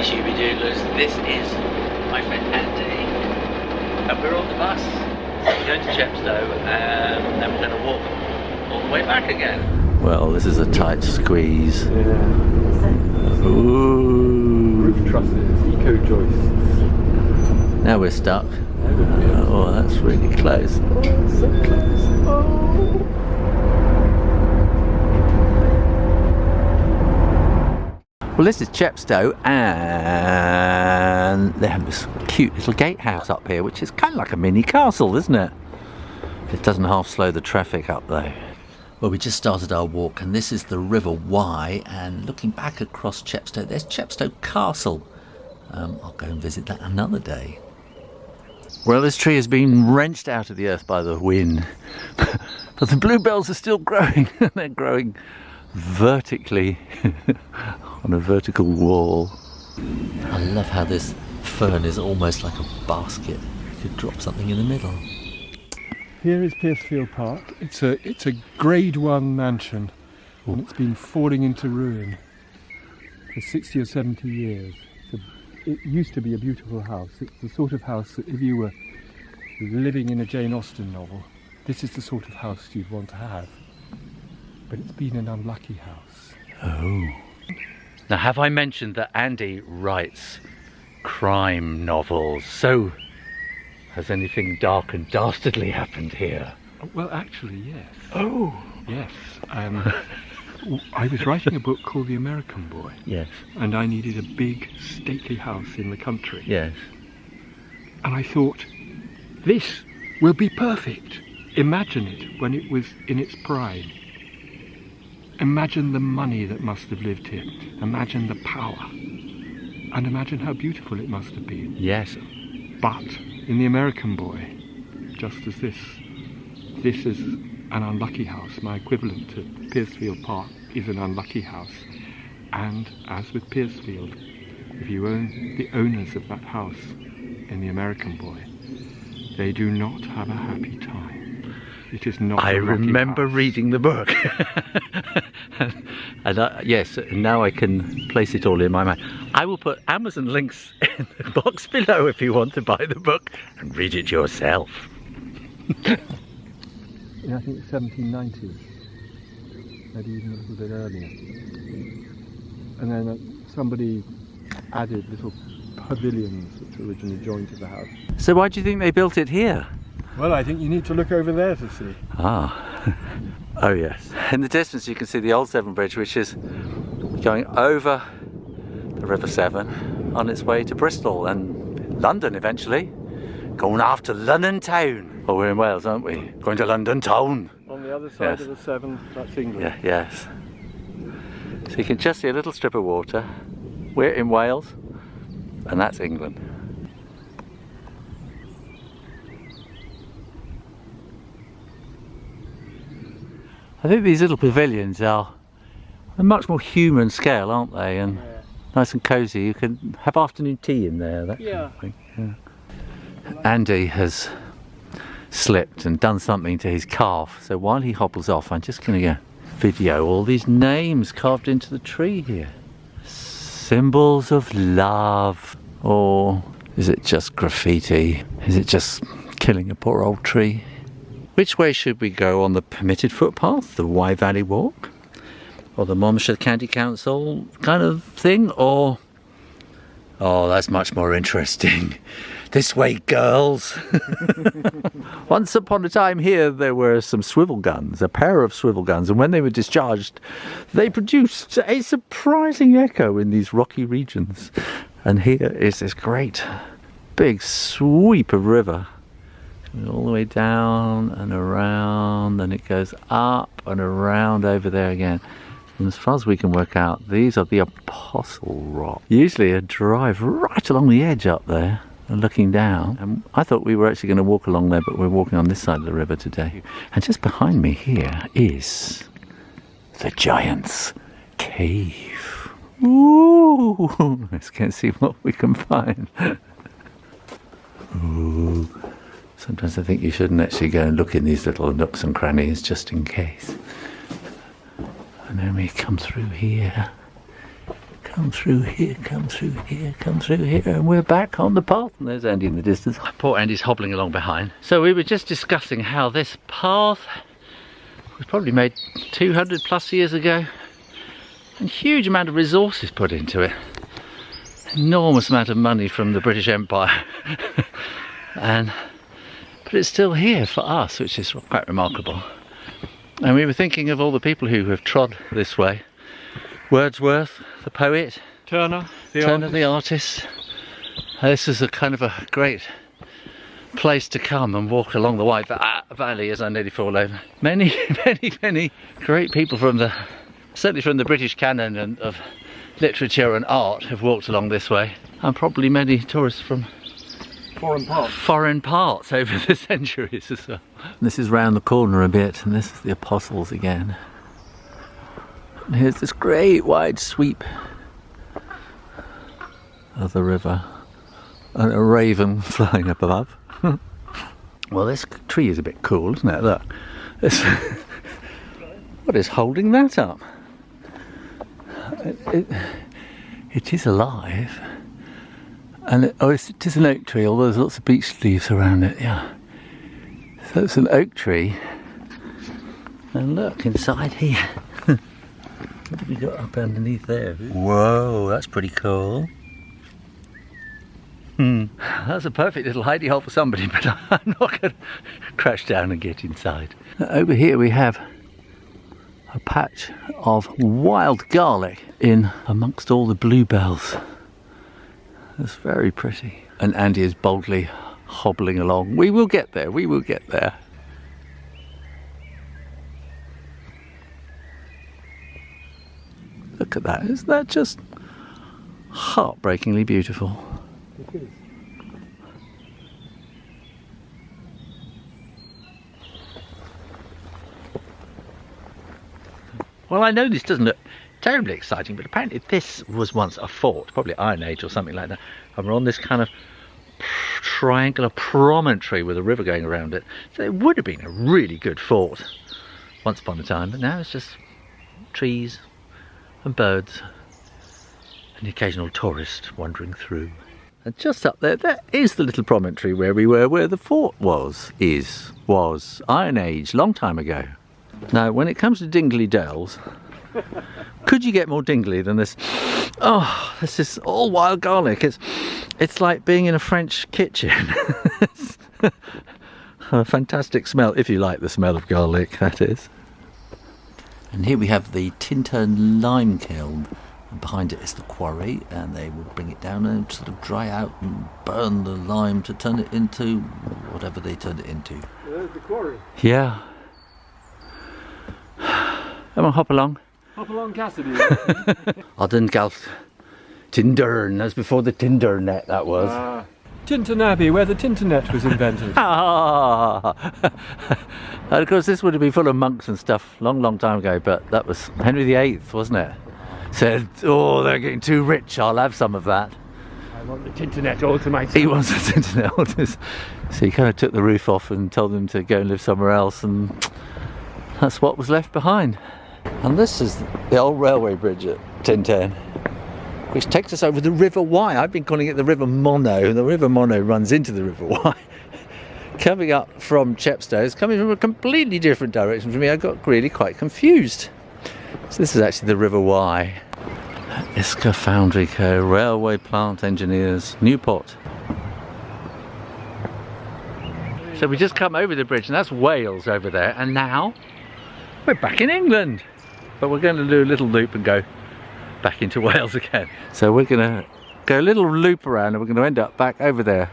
Shooby Doodlers, this is my friend Andy, and we're on the bus. So we're going to Chepstow, and then we're going to walk all the way back again. Well, this is a tight squeeze. Yeah. Ooh. Roof trusses, eco joists. Now we're stuck. Oh, that's really close. Oh, so close. Oh. Well, this is Chepstow, and they have this cute little gatehouse up here, which is kind of like a mini castle, isn't it? It doesn't half slow the traffic up though. Well, we just started our walk, and this is the River Wye, and looking back across Chepstow, there's Chepstow Castle. I'll go and visit that another day. Well, this tree has been wrenched out of the earth by the wind, but the bluebells are still growing. They're growing vertically on a vertical wall. I love how this fern is almost like a basket. You could drop something in the middle. Here is Piercefield Park. It's a Grade 1 mansion, and it's been falling into ruin for 60 or 70 years. It used to be a beautiful house. It's the sort of house that if you were living in a Jane Austen novel, this is the sort of house you'd want to have. But it's been an unlucky house. Oh. Now, have I mentioned that Andy writes crime novels? So, has anything dark and dastardly happened here? Well, actually, yes. Oh. Yes. I was writing a book called The American Boy. Yes. And I needed a big, stately house in the country. Yes. And I thought, this will be perfect. Imagine it when it was in its prime. Imagine the money that must have lived here. Imagine the power. And imagine how beautiful it must have been. Yes. But in The American Boy, just as this is an unlucky house. My equivalent to Piercefield Park is an unlucky house. And as with Piercefield, if you own the owners of that house in The American Boy, they do not have a happy time. It is not. I remember house. reading the book. And yes, now I can place it all in my mind. I will put Amazon links in the box below if you want to buy the book and read it yourself. I think it's 1790s, maybe even a little bit earlier. And then somebody added little pavilions which originally joined to the house. So why do you think they built it here? Well, I think you need to look over there to see. Ah, oh yes. In the distance you can see the old Severn Bridge, which is going over the River Severn on its way to Bristol and London eventually. Going after London town. Well, we're in Wales, aren't we? Going to London town. On the other side of the Severn, that's England. Yeah, yes. So you can just see a little strip of water. We're in Wales, and that's England. I think these little pavilions are a much more human scale, aren't they? And nice and cosy. You can have afternoon tea in there. That kind of thing. Yeah. Andy has slipped and done something to his calf, so while he hobbles off, I'm just going to video all these names carved into the tree here. Symbols of love. Or is it just graffiti? Is it just killing a poor old tree? Which way should we go, on the permitted footpath, the Wye Valley Walk, or the Monmouthshire County Council kind of thing, or... Oh, that's much more interesting. This way, girls. Once upon a time here there were some swivel guns, a pair of swivel guns, and when they were discharged they produced a surprising echo in these rocky regions. And here is this great big sweep of river, all the way down and around, and it goes up and around over there again. And as far as we can work out, these are the Apostle Rock. Usually a drive right along the edge up there and looking down. And I thought we were actually going to walk along there, but we're walking on this side of the river today. And just behind me here is the Giant's Cave. Ooh! Let's go and see what we can find. Ooh. Sometimes I think you shouldn't actually go and look in these little nooks and crannies just in case. And then we come through here. Come through here, come through here, come through here, and we're back on the path. And there's Andy in the distance. Poor Andy's hobbling along behind. So we were just discussing how this path was probably made 200 plus years ago. And huge amount of resources put into it. Enormous amount of money from the British Empire. But it's still here for us, which is quite remarkable. And we were thinking of all the people who have trod this way. Wordsworth, the poet. Turner, the artist. This is a kind of a great place to come and walk along the wide valley as I nearly fall over. Many great people certainly from the British canon and of literature and art have walked along this way. And probably many tourists from foreign parts over the centuries as well. This is round the corner a bit, and this is the Apostles again. And here's this great wide sweep of the river and a raven flying up above. Well, this tree is a bit cool, isn't it? Look, what is holding that up? It is alive. And it is an oak tree, although there's lots of beech leaves around it, yeah. So it's an oak tree. And look, inside here. What have we got up underneath there? Whoa, that's pretty cool. That's a perfect little hidey hole for somebody, but I'm not going to crash down and get inside. Over here we have a patch of wild garlic in amongst all the bluebells. It's very pretty. And Andy is boldly hobbling along. We will get there, we will get there. Look at that, isn't that just heartbreakingly beautiful? It is. Well, I know this doesn't look terribly exciting, but apparently this was once a fort, probably Iron Age or something like that, and we're on this kind of triangular promontory with a river going around it, so it would have been a really good fort once upon a time, but now it's just trees and birds and the occasional tourist wandering through. And just up there, that is the little promontory where we were, where the fort was Iron Age, long time ago. Now, when it comes to Dingley Dells, could you get more Dingley than this? Oh, this is all wild garlic. It's like being in a French kitchen. A fantastic smell, if you like the smell of garlic, that is. And here we have the Tintern lime kiln. And behind it is the quarry, and they will bring it down and sort of dry out and burn the lime to turn it into whatever they turn it into. There's the quarry. Yeah. Come on, hop along. Hop along, Cassidy. Odden Galf Tindern, as before the Tinder net, that was. Tintern Abbey, where the Tinternet was invented. Ah! And of course this would have been full of monks and stuff long time ago, but that was Henry VIII, wasn't it? Said, oh, they're getting too rich, I'll have some of that. I want the Tinternet all to myself. He wants the Tinternet all to his... So he kind of took the roof off and told them to go and live somewhere else, and that's what was left behind. And this is the old railway bridge at Tintern, which takes us over the River Wye. I've been calling it the River Mono. The River Mono runs into the River Wye. Coming up from Chepstow, it's coming from a completely different direction from me. I got really quite confused. So this is actually the River Wye. Iska Foundry Co. Railway Plant Engineers, Newport. So we just come over the bridge, and that's Wales over there, and now we're back in England. But we're going to do a little loop and go back into Wales again. So we're going to go a little loop around, and we're going to end up back over there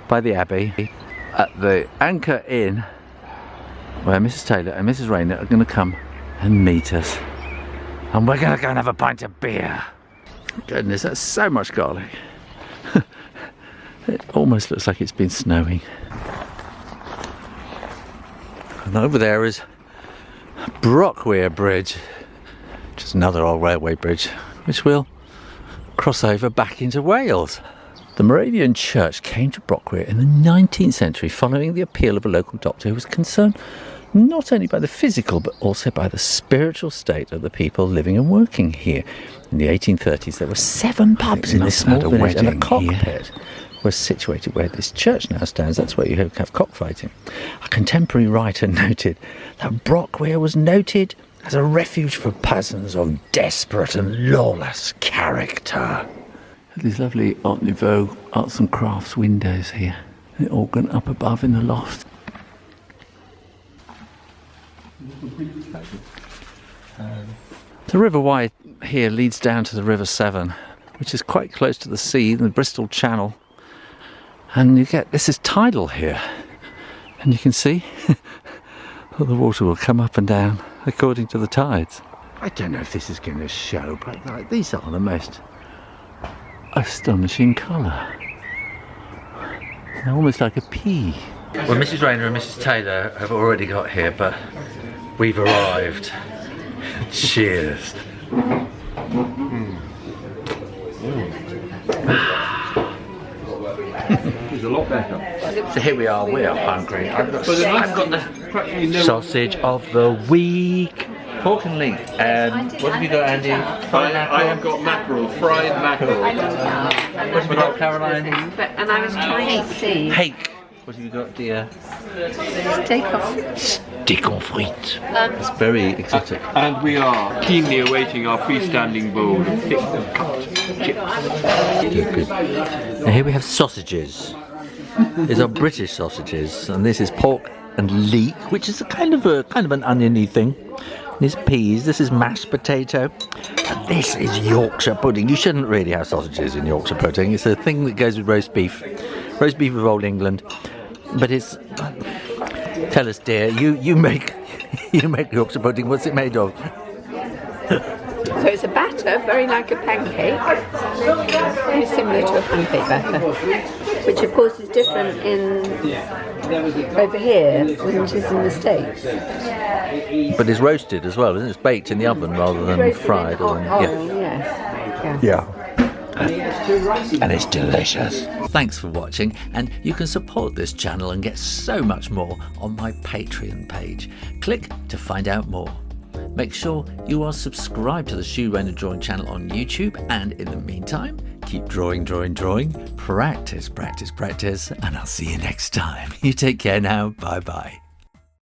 by the Abbey at the Anchor Inn, where Mrs. Taylor and Mrs. Rayner are going to come and meet us. And we're going to go and have a pint of beer. Goodness, that's so much garlic. It almost looks like it's been snowing. And over there is Brockwere Bridge, which is another old railway bridge, which will cross over back into Wales. The Moravian Church came to Brockwere in the 19th century following the appeal of a local doctor who was concerned not only by the physical but also by the spiritual state of the people living and working here. In the 1830s there were 7 pubs in this small village, and a cockpit was situated where this church now stands. That's where you have cockfighting. A contemporary writer noted that Brockwere was noted as a refuge for persons of desperate and lawless character. These lovely Art Nouveau arts and crafts windows here. The organ up above in the loft. The River Wye here leads down to the River Severn, which is quite close to the sea, the Bristol Channel. And you get, this is tidal here. And you can see that the water will come up and down according to the tides. I don't know if this is going to show, but like, these are the most astonishing colour. They're almost like a pea. Well, Mrs. Rayner and Mrs. Taylor have already got here, but we've arrived. Cheers. It's a lot better. So here we are hungry. I've got the sausage of the week. Pork and leek. What have you got, Andy? I have got mackerel, fried mackerel. What have you got, Caroline? And I was trying to see. Hake. What have you got, dear? Steak en frites. It's very exotic. And we are keenly awaiting our freestanding bowl of thick cut chips. Good. Now here we have sausages. These are British sausages, and this is pork and leek, which is a kind of an oniony thing. This is peas, this is mashed potato, and this is Yorkshire pudding. You shouldn't really have sausages in Yorkshire pudding. It's a thing that goes with roast beef of old England. But it's, tell us, dear, you make Yorkshire pudding. What's it made of? So it's a batter, very like a pancake, very similar to a pancake batter, which of course is different over here, which is in the States. But it's roasted as well, isn't it? It's baked in the oven rather than Roasted fried. in oil, yes. Yeah. And it's delicious. Thanks for watching, and you can support this channel and get so much more on my Patreon page. Click to find out more. Make sure you are subscribed to the Shoo Rayner Drawing Channel on YouTube, and in the meantime, keep drawing, practice, and I'll see you next time. You take care now. Bye bye.